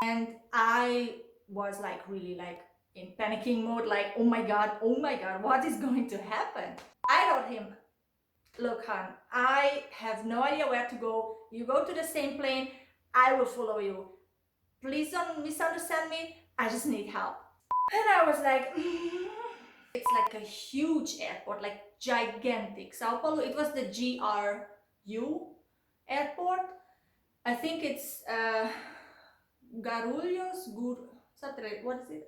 And I was like really like in panicking mode, like, oh my god, what is going to happen? I told him, look, hon, I have no idea where to go. You go to the same plane, I will follow you. Please don't misunderstand me. I just need help. And I was like, it's like a huge airport, like gigantic. Sao Paulo, it was the GRU airport. I think it's Garulhos, what is it?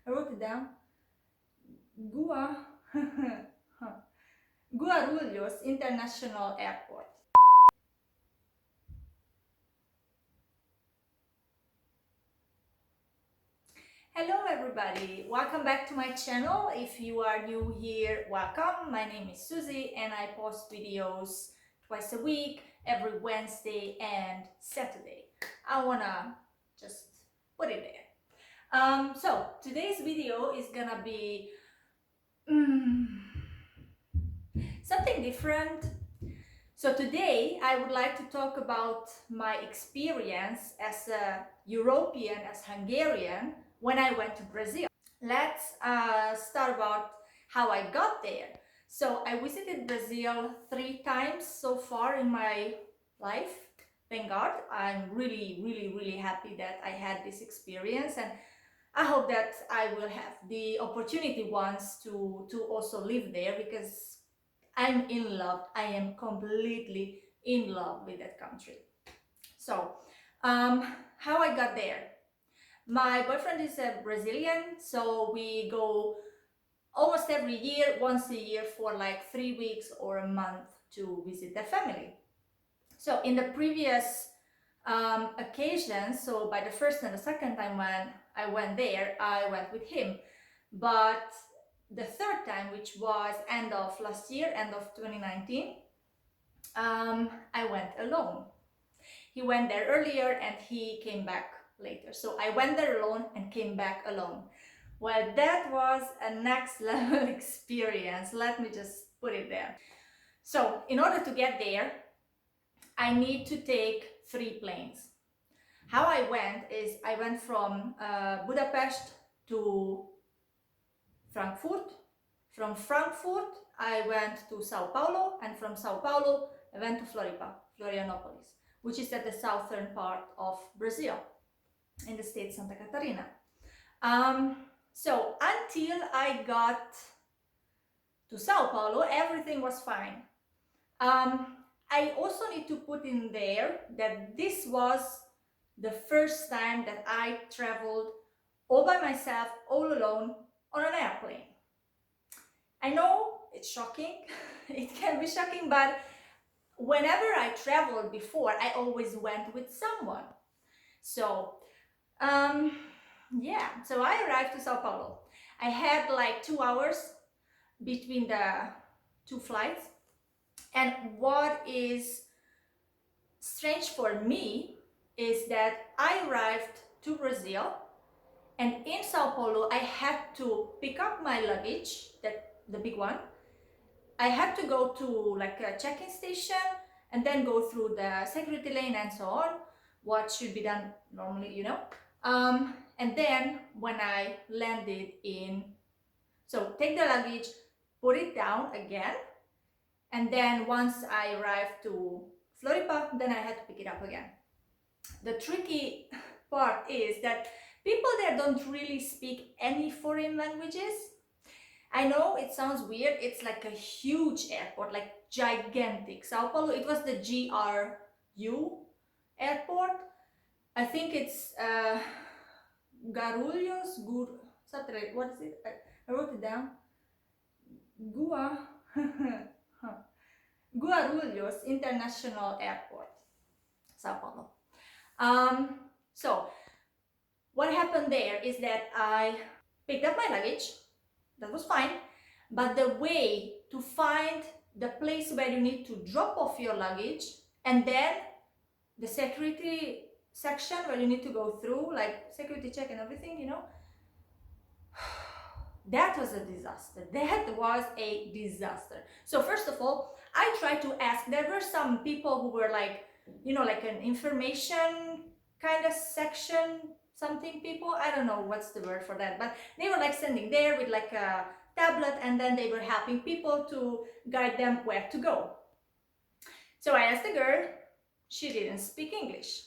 I wrote it down. Guarulhos International Airport. Hello everybody, welcome back to my channel. If you are new here, welcome. My name is Suzy and I post videos twice a week, every Wednesday and Saturday. I wanna just put it there. So today's video is gonna be something different. So today I would like to talk about my experience as a European, as Hungarian, when I went to Brazil. Let's start about how I got there. So I visited Brazil 3 times so far in my life. Thank God. I'm really happy that I had this experience, and I hope that I will have the opportunity once to also live there, because I'm in love. I am completely in love with that country. So how I got there. My boyfriend is a Brazilian, so we go almost every year, once a year, for like 3 weeks or a month to visit their family. So in the previous occasions, so by the first and the second time when I went there, I went with him. But the third time, which was end of last year, end of 2019, I went alone. He went there earlier and he came back later. So I went there alone and came back alone. Well, that was a next level experience. Let me just put it there. So in order to get there, I need to take 3 planes. How I went is I went from Budapest to Frankfurt. From Frankfurt, I went to São Paulo, and from São Paulo, I went to Florianopolis, which is at the southern part of Brazil, in the state Santa Catarina. So until I got to São Paulo, everything was fine. I also need to put in there that this was the first time that I traveled all by myself, all alone, on an airplane. I know it's shocking, it can be shocking, but whenever I traveled before, I always went with someone. So yeah, so I arrived to Sao Paulo. I had like 2 hours between the 2 flights. And what is strange for me is that I arrived to Brazil, and in Sao Paulo I had to pick up my luggage, the big one. I had to go to like a check-in station and then go through the security lane and so on, what should be done normally, you know. And then when I landed so take the luggage, put it down again, and then once I arrived to Floripa, then I had to pick it up again. The tricky part is that people there don't really speak any foreign languages. I know it sounds weird, it's like a huge airport, like gigantic. Sao Paulo, it was the GRU airport. I think it's Garulhos, what is it? I wrote it down. Guarulhos International Airport, Sao Paulo. So what happened there is that I picked up my luggage. That was fine, but the way to find the place where you need to drop off your luggage, and then the security section where you need to go through, like security check and everything, you know, that was a disaster. That was a disaster. So first of all, I tried to ask. There were some people who were like, you know, like an information kind of section something people. I don't know what's the word for that, but they were like standing there with like a tablet, and then they were helping people to guide them where to go. So I asked the girl. She didn't speak English.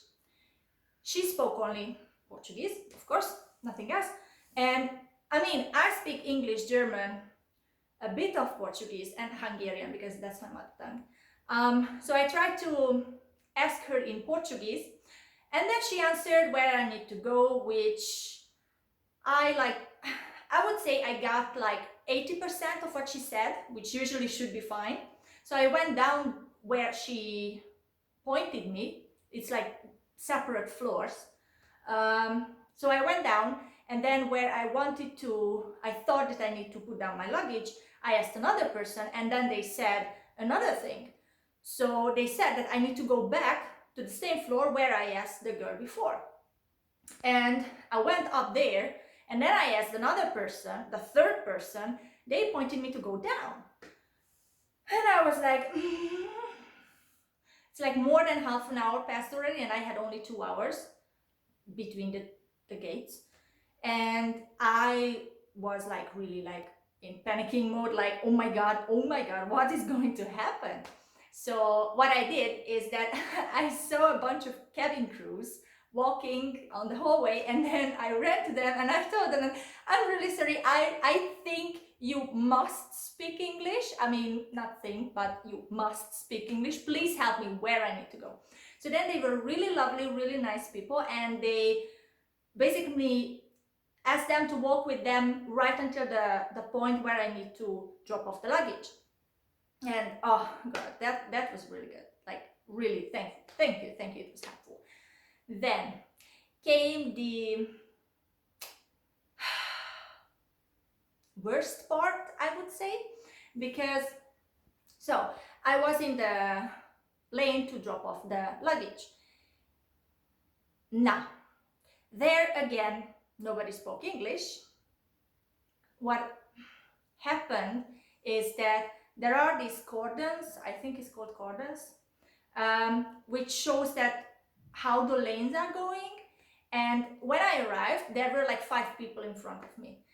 She spoke only Portuguese, of course, nothing else. And I mean, I speak English, German, a bit of Portuguese, and Hungarian because that's my mother tongue. So I tried to ask her in Portuguese, and then she answered where I need to go, which I would say I got like 80% of what she said, which usually should be fine. So I went down where she pointed me. It's like separate floors. So I went down, and then where I thought that I need to put down my luggage, I asked another person, and then they said another thing. So they said that I need to go back to the same floor where I asked the girl before. And I went up there, and then I asked another person, the third person. They pointed me to go down. And I was like, it's like more than half an hour passed already, and I had only 2 hours between the gates. And I was like really like in panicking mode, like, oh my god, what is going to happen? So what I did is that I saw a bunch of cabin crews walking on the hallway, and then I ran to them and I told them, I'm really sorry, I think you must speak English. I mean, not think, but you must speak English. Please help me where I need to go. So then they were really lovely, really nice people, and they basically asked them to walk with them right until the point where I need to drop off the luggage. And oh god, that was really good. Like really, thank you, it was helpful. Then came the worst part, I would say, because so I was in the lane to drop off the luggage. Now, there again, nobody spoke English. What happened is that there are these cordons, I think it's called cordons, which shows that how the lanes are going. And when I arrived, there were like 5 people in front of me.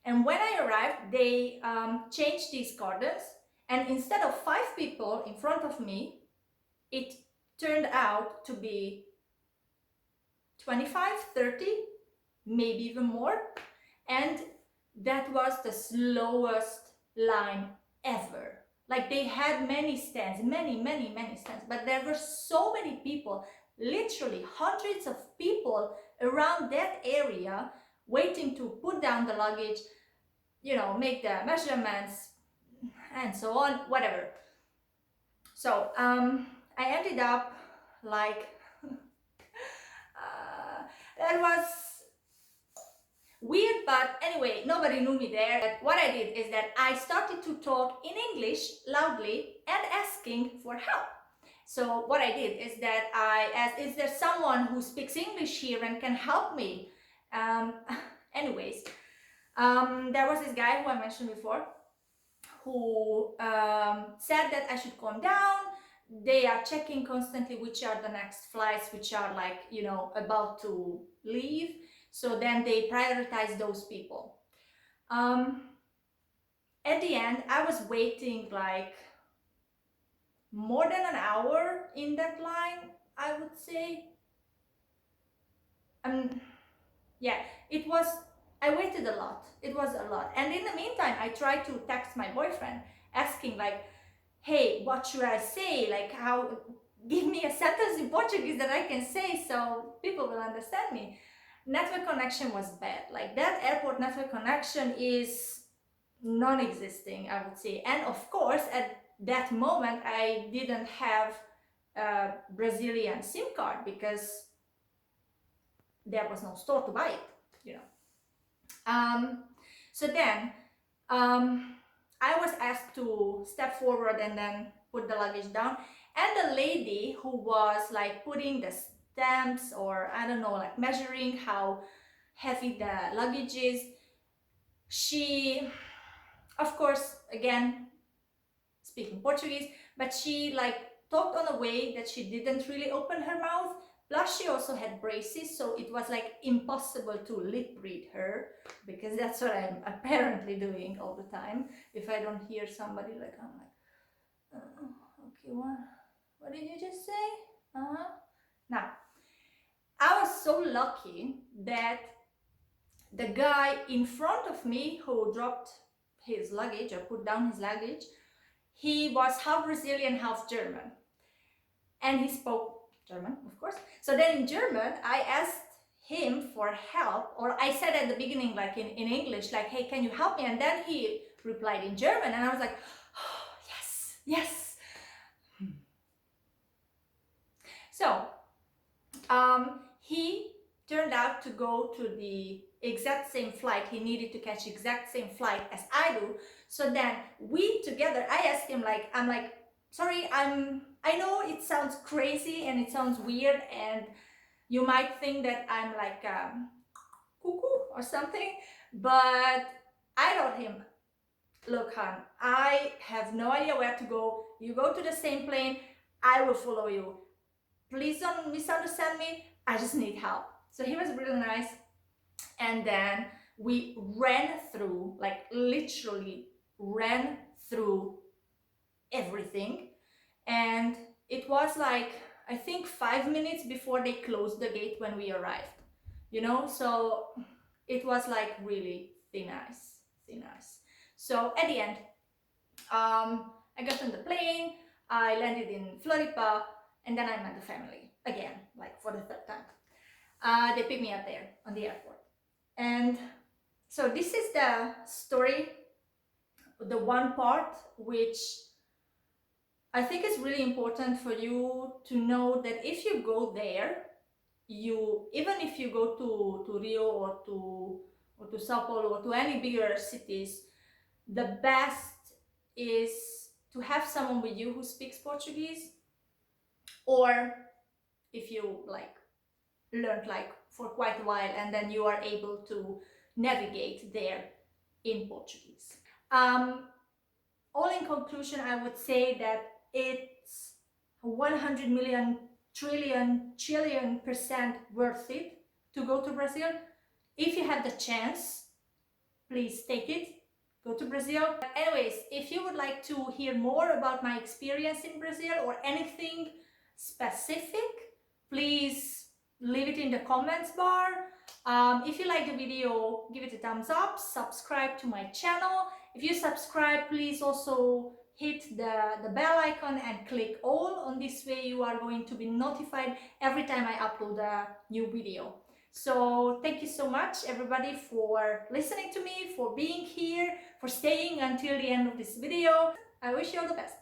And when I arrived, they changed these cordons, and instead of 5 people in front of me, it turned out to be 25, 30, maybe even more. And that was the slowest line ever. Like they had many stands, many stands, but there were so many people, literally hundreds of people around that area waiting to put down the luggage, you know, make the measurements and so on, whatever. So I ended up like that was weird, but anyway, nobody knew me there. But what I did is that I started to talk in English loudly and asking for help. So what I did is that I asked, is there someone who speaks English here and can help me? Anyways, there was this guy who I mentioned before who said that I should calm down. They are checking constantly which are the next flights, which are like, you know, about to leave. So then they prioritize those people. At the end, I was waiting like more than an hour in that line, I would say. Yeah, I waited a lot. It was a lot. And in the meantime, I tried to text my boyfriend asking like, hey, what should I say? Like give me a sentence in Portuguese that I can say so people will understand me. Network connection was bad. Like that airport network connection is non-existing, I would say. And of course, at that moment, I didn't have a Brazilian SIM card because there was no store to buy it, you know. So then I was asked to step forward and then put the luggage down. And the lady who was like putting the stamps, or I don't know, like measuring how heavy the luggage is, she, of course, again, speaking Portuguese, but she like talked on a way that she didn't really open her mouth. Plus, she also had braces, so it was like impossible to lip read her, because that's what I'm apparently doing all the time. If I don't hear somebody, like, I'm like, okay, what did you just say? Now, I was so lucky that the guy in front of me who dropped his luggage or put down his luggage, he was half Brazilian, half German. And he spoke German, of course. So then in German, I asked him for help, or I said at the beginning, like in English, like, hey, can you help me? And then he replied in German, and I was like, oh, yes, yes. So he turned out to go to the exact same flight. He needed to catch exact same flight as I do. So then we together, I asked him, like, I'm like, sorry, I know it sounds crazy and it sounds weird, and you might think that I'm like cuckoo or something, but I told him, look, hon, I have no idea where to go. You go to the same plane, I will follow you. Please don't misunderstand me. I just need help. So he was really nice. And then we ran through, like literally ran through everything. And it was like, I think 5 minutes before they closed the gate when we arrived, you know? So it was like really thin ice. So at the end, I got on the plane, I landed in Floripa, and then I met the family again, like for the third time. They picked me up there on the airport. And so this is the story, the one part which I think is really important for you to know, that if you go there, even if you go to Rio or to Sao Paulo or to any bigger cities, the best is to have someone with you who speaks Portuguese, or if you like learned like for quite a while and then you are able to navigate there in Portuguese. All in conclusion, I would say that it's 100 million trillion% worth it to go to Brazil. If you have the chance, please take it. Go to Brazil. Anyways, if you would like to hear more about my experience in Brazil or anything specific, please leave it in the comments bar. If you like the video, give it a thumbs up, subscribe to my channel. If you subscribe, please also hit the bell icon and click all. On this way you are going to be notified every time I upload a new video. So thank you so much everybody for listening to me, for being here, for staying until the end of this video. I wish you all the best.